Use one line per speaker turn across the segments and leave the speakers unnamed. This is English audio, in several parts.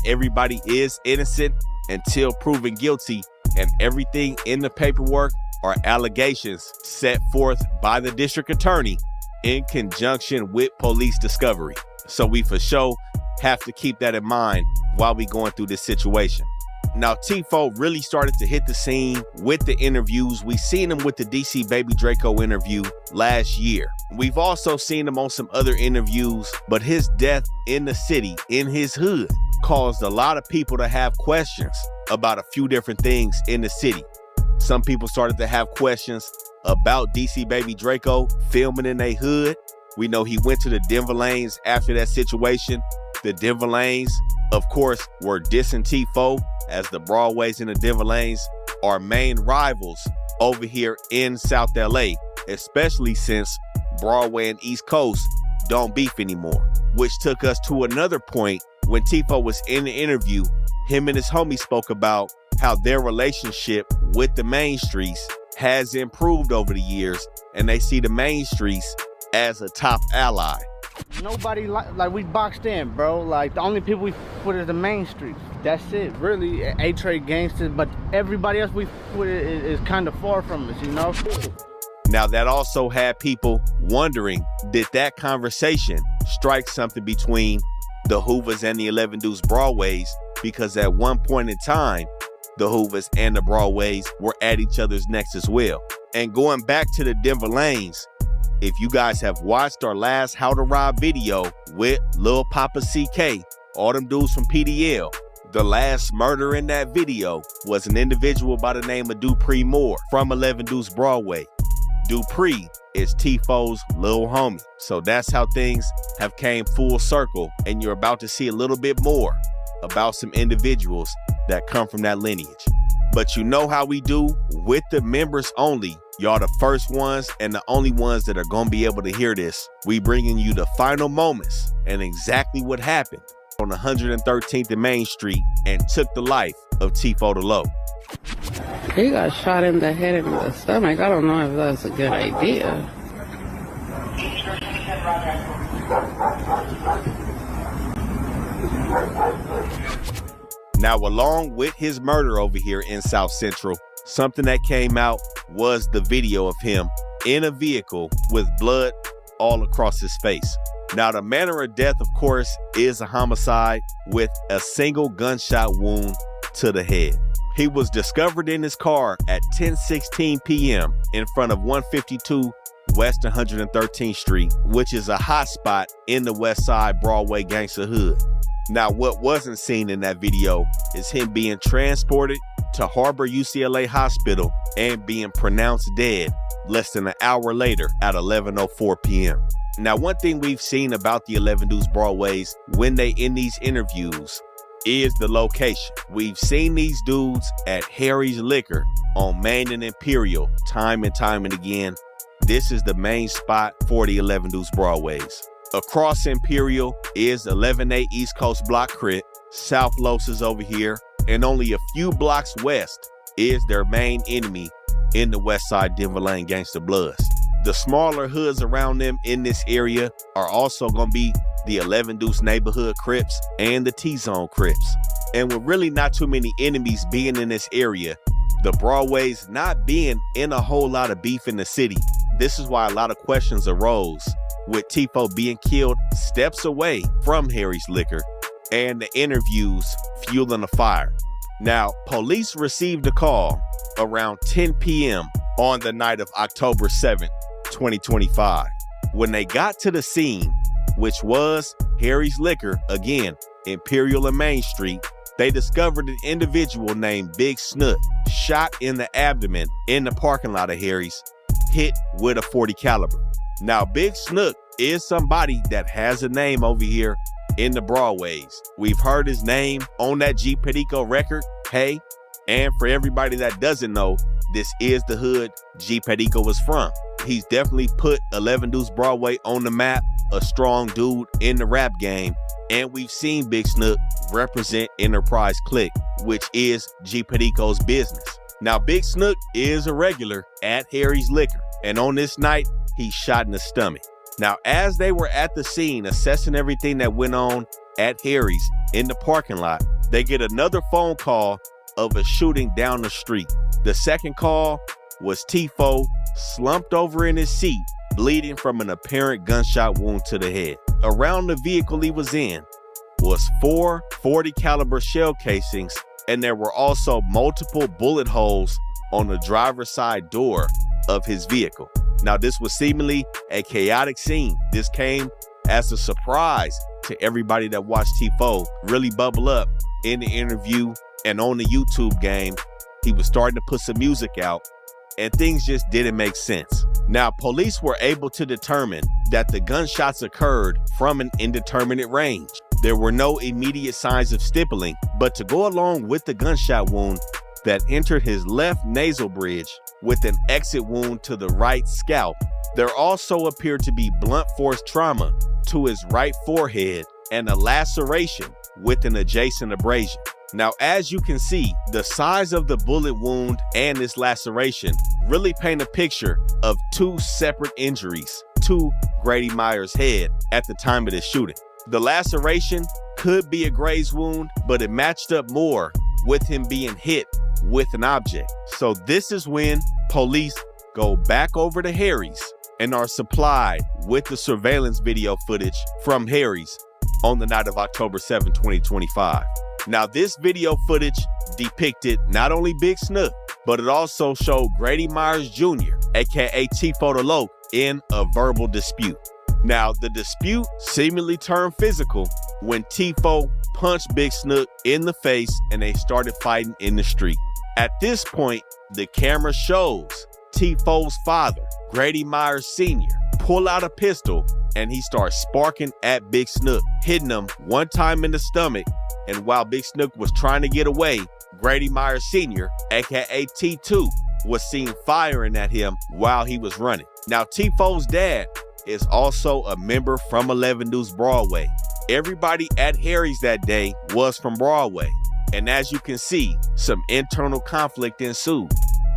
everybody is innocent until proven guilty, and everything in the paperwork are allegations set forth by the district attorney in conjunction with police discovery. So we for sure have to keep that in mind while we going through this situation. Now, Tifo really started to hit the scene with the interviews. We seen him with the DC Baby Draco interview last year. We've also seen him on some other interviews, but his death in the city, in his hood, caused a lot of people to have questions about a few different things in the city. Some people started to have questions about DC Baby Draco filming in their hood. We know he went to the Denver Lanes after that situation. The Denver Lanes, of course, were dissing Tifo, as the Broadways and the Denver Lanes are main rivals over here in South LA, especially since Broadway and East Coast don't beef anymore. Which took us to another point when Tifo was in the interview. Him and his homie spoke about how their relationship with the main streets has improved over the years, and they see the main streets as a top ally.
Nobody like we boxed in, bro. Like the only people we with is the main streets. That's it, really. A-Trade gangsters, but everybody else we with is kind of far from us, you know?
Now that also had people wondering, did that conversation strike something between the Hoovers and the 11 Deuce Broadways? Because at one point in time, the Hoovers and the Broadways were at each other's necks as well. And going back to the Denver Lanes, if you guys have watched our last How to Rob video with Lil Papa CK, all them dudes from PDL, the last murder in that video was an individual by the name of Dupree Moore from 11 Deuce Broadway. Dupree is Tifo's little homie. So that's how things have came full circle, and you're about to see a little bit more about some individuals that come from that lineage. But you know how we do with the members only. Y'all the first ones and the only ones that are gonna be able to hear this. We bringing you the final moments and exactly what happened on 113th and Main Street and took the life of Tifo the Low.
He got shot in the head and the stomach. I don't know if that's a good idea.
Now, along with his murder over here in South Central, something that came out was the video of him in a vehicle with blood all across his face. Now, the manner of death, of course, is a homicide with a single gunshot wound to the head. He was discovered in his car at 10:16 p.m. in front of 152 West 113th Street, which is a hot spot in the West Side Broadway gangster hood. Now, what wasn't seen in that video is him being transported to Harbor UCLA Hospital and being pronounced dead less than an hour later at 11:04 p.m. Now, one thing we've seen about the 11 Deuce Broadways when they in these interviews is the location. We've seen these dudes at Harry's Liquor on Main and Imperial time and time and again. This is the main spot for the 11 Deuce Broadways. Across Imperial is 11A East Coast Block Crit. South Los is over here, and only a few blocks west is their main enemy in the West Side Denver Lane Gangsta Bloods. The smaller hoods around them in this area are also gonna be the 11 Deuce Neighborhood Crips and the T-Zone Crips. And with really not too many enemies being in this area, the Broadways not being in a whole lot of beef in the city, this is why a lot of questions arose with Tifo being killed steps away from Harry's Liquor and the interviews fueling the fire. Now, police received a call around 10 p.m. on the night of October 7th, 2025. When they got to the scene, which was Harry's Liquor, again, Imperial and Main Street, they discovered an individual named Big Snook shot in the abdomen in the parking lot of Harry's, hit with a .40 caliber. Now, Big Snook is somebody that has a name over here in the Broadways. We've heard his name on that G Perico record, Hey, and for everybody that doesn't know, this is the hood G Perico was from. He's definitely put 11 Deuce Broadway on the map, a strong dude in the rap game, and we've seen Big Snook represent Enterprise Click, which is G Perico's business. Now, Big Snook is a regular at Harry's Liquor, and on this night, he's shot in the stomach. Now, as they were at the scene assessing everything that went on at Harry's in the parking lot, they get another phone call of a shooting down the street. The second call was Tifo slumped over in his seat, bleeding from an apparent gunshot wound to the head. Around the vehicle he was in was 4 .40 caliber shell casings, and there were also multiple bullet holes on the driver's side door of his vehicle. Now, this was seemingly a chaotic scene. This came as a surprise to everybody that watched Tifo really bubble up in the interview and on the YouTube game. He was starting to put some music out, and things just didn't make sense. Now, police were able to determine that the gunshots occurred from an indeterminate range. There were no immediate signs of stippling, but to go along with the gunshot wound that entered his left nasal bridge with an exit wound to the right scalp, there also appeared to be blunt force trauma to his right forehead and a laceration with an adjacent abrasion. Now, as you can see, the size of the bullet wound and this laceration really paint a picture of 2 separate injuries to Grady Myers' head at the time of this shooting. The laceration could be a graze wound, but it matched up more with him being hit with an object. So this is when police go back over to Harry's and are supplied with the surveillance video footage from Harry's on the night of October 7, 2025. Now, this video footage depicted not only Big Snook, but it also showed Grady Myers Jr., aka Tifo the Loc, in a verbal dispute. Now, the dispute seemingly turned physical when Tifo punched Big Snook in the face and they started fighting in the street. At this point, the camera shows Tifo's father, Grady Myers Sr., pull out a pistol and he starts sparking at Big Snook, hitting him one time in the stomach. And while Big Snook was trying to get away, Grady Myers Sr., aka T2, was seen firing at him while he was running. Now, Tifo's dad is also a member from 11 Deuce Broadway. Everybody at Harry's that day was from Broadway. And as you can see, some internal conflict ensued.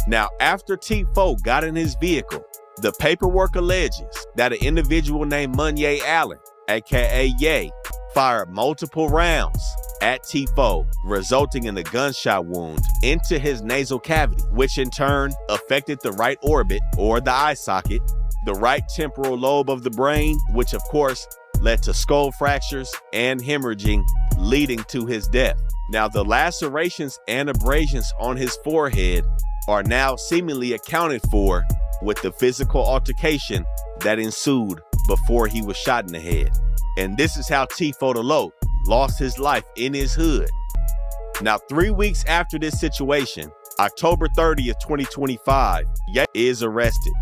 Now, after Tifo got in his vehicle, the paperwork alleges that an individual named Munye Allen, aka Ye, fired multiple rounds at Tifo, resulting in a gunshot wound into his nasal cavity, which in turn affected the right orbit, or the eye socket, the right temporal lobe of the brain, which of course led to skull fractures and hemorrhaging, leading to his death. Now, the lacerations and abrasions on his forehead are now seemingly accounted for with the physical altercation that ensued before he was shot in the head. And this is how Tifo the Loc lost his life in his hood. Now, 3 weeks after this situation, October 30th, 2025, Ye is arrested.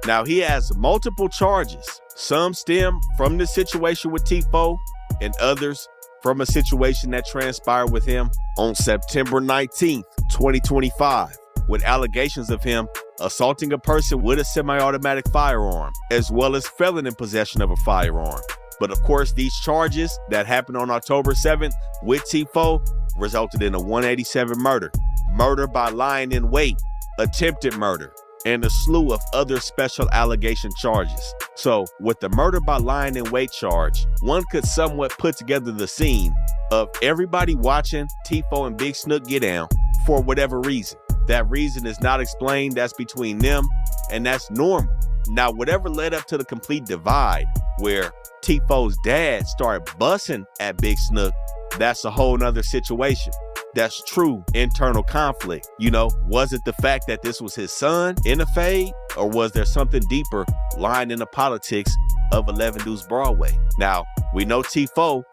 Now, he has multiple charges. Some stem from the situation with Tifo and others from a situation that transpired with him on September 19th, 2025, with allegations of him assaulting a person with a semi-automatic firearm, as well as felon in possession of a firearm. But of course, these charges that happened on October 7th with Tifo resulted in a 187 murder, murder by lying in wait, attempted murder, and a slew of other special allegation charges. So with the murder by lying in wait charge, one could somewhat put together the scene of everybody watching Tifo and Big Snook get down for whatever reason. That reason is not explained. That's between them, and that's normal. Now, whatever led up to the complete divide where Tifo's dad started busting at Big Snook, that's a whole nother situation. That's true internal conflict. You know, was it the fact that this was his son in a fade, or was there something deeper lying in the politics of 11 Deuce Broadway? Now, we know Tifo,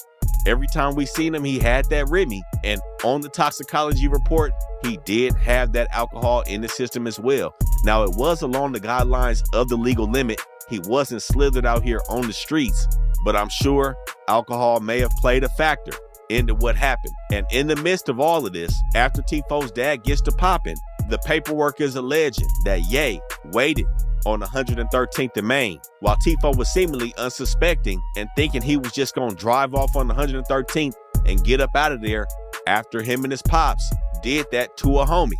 every time we seen him, he had that Remy, and on the toxicology report, he did have that alcohol in the system as well. Now, it was along the guidelines of the legal limit. He wasn't slithered out here on the streets, but I'm sure alcohol may have played a factor into what happened. And in the midst of all of this, after Tifo's dad gets to popping, the paperwork is alleging that Ye waited on 113th and Main while Tifo was seemingly unsuspecting and thinking he was just gonna drive off on 113th and get up out of there after him and his pops did that to a homie.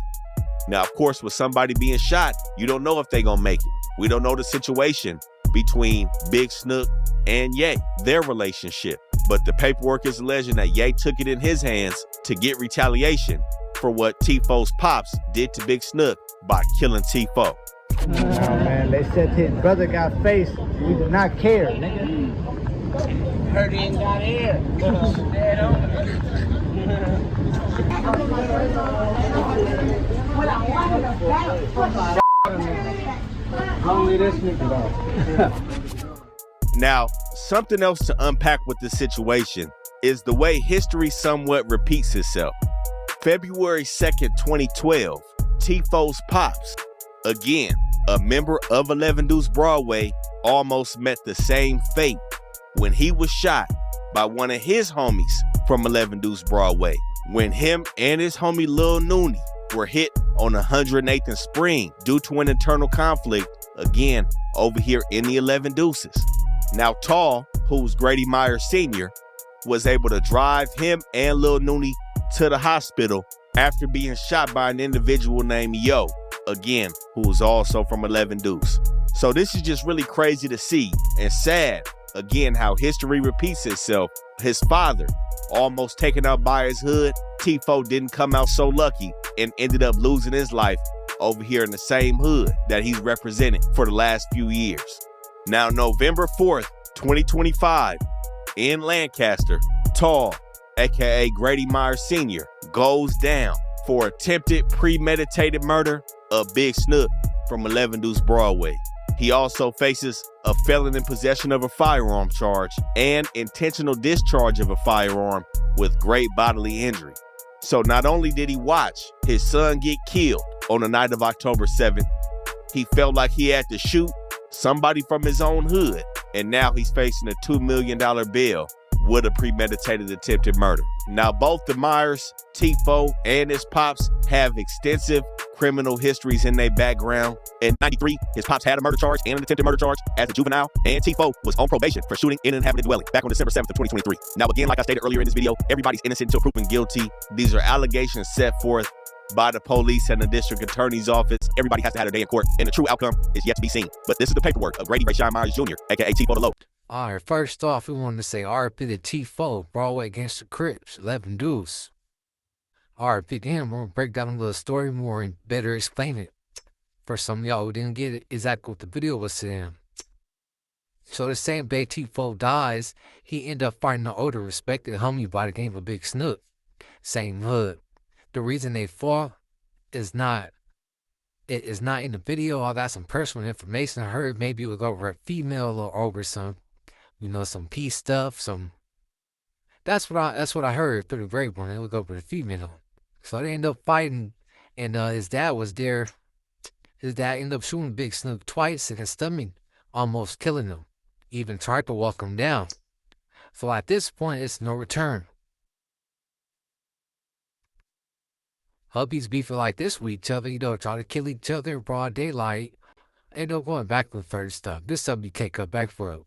Now, of course, with somebody being shot, you don't know if they gonna make it. We don't know the situation between Big Snook and Ye, their relationship. But the paperwork is alleging that Ye took it in his hands to get retaliation for what Tifo's pops did to Big Snook by killing Tifo.
Oh man, they said his brother got face. We did not care, nigga. Heard he ain't got hair. Dead on. Only this nigga though.
Now, something else to unpack with this situation is the way history somewhat repeats itself. February 2nd, 2012, Tifo's pops, again, a member of 11 Deuce Broadway, almost met the same fate when he was shot by one of his homies from 11 Deuce Broadway, when him and his homie Lil Noonie were hit on 108th and Spring due to an internal conflict, again, over here in the 11 Deuces. Now, Tall, who's Grady Myers Sr., was able to drive him and Lil Noonie to the hospital after being shot by an individual named Yo, again, who was also from 11 Deuce. So this is just really crazy to see and sad, again, how history repeats itself. His father, almost taken out by his hood, Tifo didn't come out so lucky and ended up losing his life over here in the same hood that he's represented for the last few years. Now, November 4th, 2025, in Lancaster, Tall, aka Grady Myers Sr., goes down for attempted premeditated murder of Big Snook from 11 Deuce Broadway. He also faces a felon in possession of a firearm charge and intentional discharge of a firearm with great bodily injury. So not only did he watch his son get killed on the night of October 7th, he felt like he had to shoot somebody from his own hood, and now he's facing a $2 million bail with a premeditated attempted murder. Now, both the Myers, Tifo, and his pops have extensive criminal histories in their background. In '93, his pops had a murder charge and an attempted murder charge as a juvenile, and Tifo was on probation for shooting in an inhabited dwelling back on December 7th of 2023. Now, again, like I stated earlier in this video, everybody's innocent until proven guilty. These are allegations set forth by the police and the district attorney's office. Everybody has to have their day in court, and the true outcome is yet to be seen. But this is the paperwork of Grady Rayshawn Myers Jr., aka Tifo the Low.
All right, first off, we wanted to say RIP to Tifo, Broadway against the Crips, 11 Deuce. RIP to him. We're going to break down a little story more and better explain it. For some of y'all who didn't get it, exactly what the video was saying. So the same day Tifo dies, he ended up fighting an older, respected homie by the name of Big Snook. Same hood. The reason they fought is not in the video. All that's some personal information. I heard maybe it was over a female or over some, some peace stuff. That's what I heard through the grapevine. It was over a female. So they ended up fighting, and his dad was there. His dad ended up shooting Big Snook twice in his stomach, almost killing him. Even tried to walk him down. So at this point, it's no return. Hubbies beefing like this with each other, try to kill each other in broad daylight. Ain't no going back with further stuff. This stuff you can't come back for.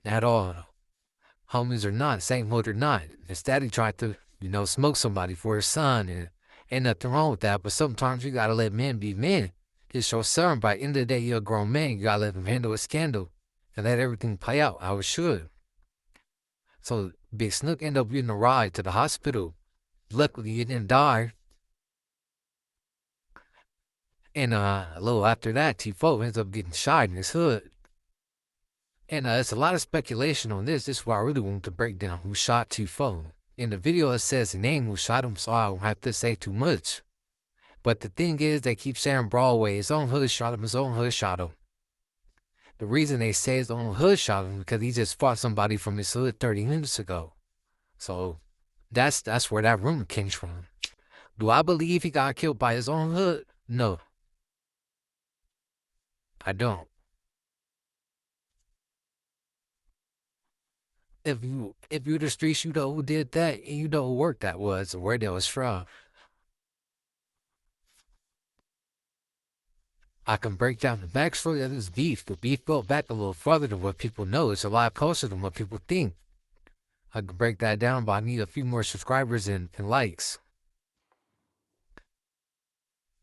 At all. Homies or not, same hood or not. His daddy tried to, smoke somebody for his son, and ain't nothing wrong with that, but sometimes you gotta let men be men. It's your son, by the end of the day, you're a grown man. You gotta let him handle a scandal and let everything play out how it should. So Big Snook ended up getting a ride to the hospital. Luckily, he didn't die. And a little after that, Tifo ends up getting shot in his hood. And it's a lot of speculation on this. This is why I really wanted to break down who shot Tifo. In the video, it says the name who shot him, so I don't have to say too much. But the thing is, they keep saying Broadway. His own hood shot him. His own hood shot him. The reason they say his own hood shot him is because he just fought somebody from his hood 30 minutes ago. So that's where that rumor came from. Do I believe he got killed by his own hood? No. I don't. If you the streets, you know who did that, and you know who work that was, or where that was from. I can break down the backstory of this beef. The beef goes back a little further than what people know. It's a lot closer than what people think. I can break that down, but I need a few more subscribers and likes.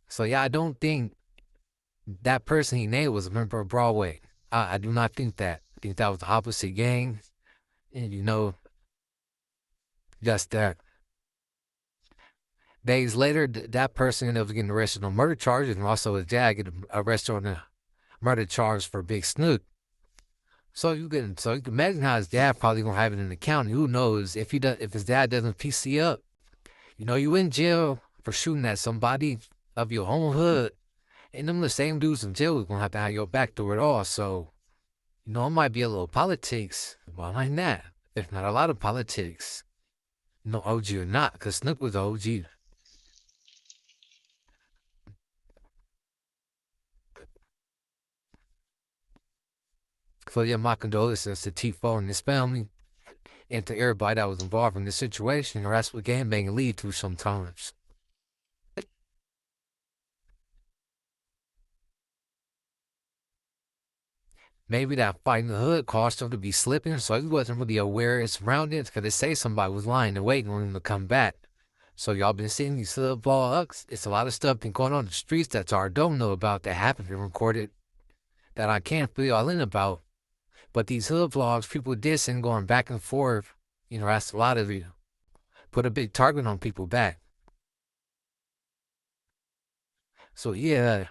So yeah, I don't think that person he named was a member of Broadway. I do not think that. I think that was the opposite gang. And just that. Days later, that person ended up getting arrested on murder charges, and also his dad getting arrested on a murder charge for Big Snoop. So you can imagine how his dad probably gonna have it in the county. Who knows if his dad doesn't PC up, you in jail for shooting at somebody of your own hood, and them the same dudes in jail is gonna have to have your back through it all. So it might be a little politics behind that, if not a lot of politics. OG or not, because Snoop was OG. So yeah, my condolences to T4 and his family, and to everybody that was involved in this situation, or that's what gangbanging lead to sometimes. Maybe that fight in the hood caused him to be slipping, so he wasn't really aware of his surroundings, because they say somebody was lying and waiting on him to come back. So y'all been seeing these hood vlogs. It's a lot of stuff been going on in the streets that y'all don't know about, that happened and recorded, that I can't fill y'all in about. But these hood vlogs, people dissing, going back and forth, that's a lot of you. Put a big target on people back. So yeah,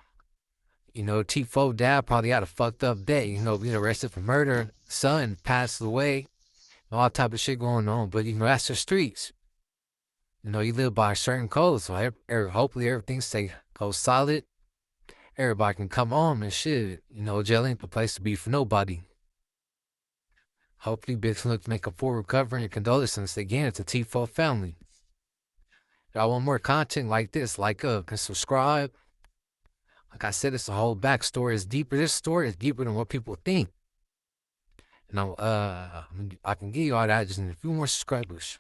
T4 dad probably had a fucked up day, being arrested for murder, son passed away, all type of shit going on. But that's the streets. You live by a certain code, so hopefully everything goes solid. Everybody can come home and shit. Jail ain't the place to be for nobody. Hopefully Big Snoop make a full recovery, and condolences again to T4 family. If y'all want more content like this, like up and subscribe. Like I said, it's a whole backstory. It's deeper. This story is deeper than what people think. And I can give you all that just in a few more subscribers.